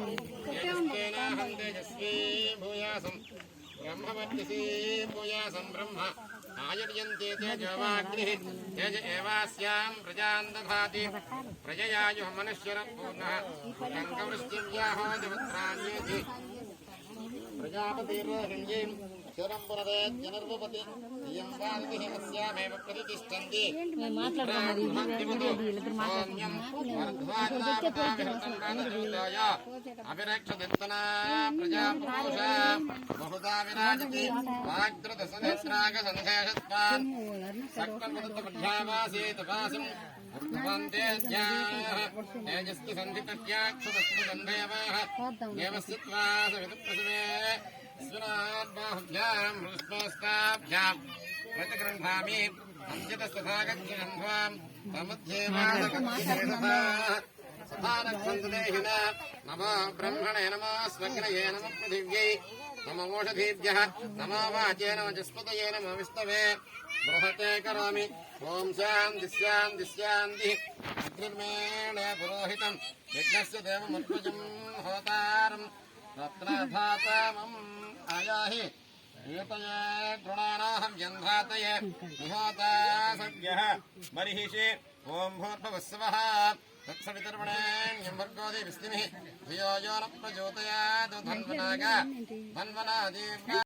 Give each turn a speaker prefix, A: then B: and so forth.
A: तेजस्वेनाहं तेजस्वी भूयासं ब्रह्मवर्चसी भूयासं ब्रह्म आयुर्यन्ते तेजोवाग्निः तेज एवास्यां प्रजां दधाति प्रजयायुः मनुष्यरः पूर्णः शङ्खवृष्टिं व्याहोदिवत्राण्येति प्रजापतिर्हिण्येन शरं पुनरेत् जनर्वपति इयं वाल्मिः अस्यामेव प्रतिष्ठन्ति सौम्यं वर्ध्वान्नामताविहृतं राजसूताय अभिरक्षदित्तना प्रजापुरुषा बहुधा विराजति वाग्द्रुतसहस्रागसन्धेषत्वान् सक्तमुदत्तमध्यावासीतपासम् ऊर्ध्वन्तेऽध्याः तेजस्ति सन्धितत्याक्षुतस्तुगन्धयवाः देवस्य त्वा सवितुप्रसवे स्विनाद्बाहुभ्याम् रुष्मस्ताभ्याम् प्रतिगृह्णामि अञ्जतस्तथागच्छन्ध्वाम् तमुध्येवादकक्षेषथाः सथानक्षन्तु देहिना नमो ब्रह्मणे नमो स्वग्नये नमो पृथिव्यै नमो ओषधीभ्यः नमो वाचे नमो जस्पतये नमो विष्णवे बृहते करोमि ॐ शान्ति शान्ति शान्तिः अग्निर्मेणे पुरोहितम् यज्ञस्य देवमुत्पजम् होतारम् रत्नधातामम् आयाहि एतये गृणानाहं यन्धातये निहोता सद्यः बर्हिषि ॐ भूर्भुवस्सवः तत्सवितर्वणेण्यं भर्गोदे विष्णुः धियो यो न प्रचोदयात् धन्वनाग धन्वनादेव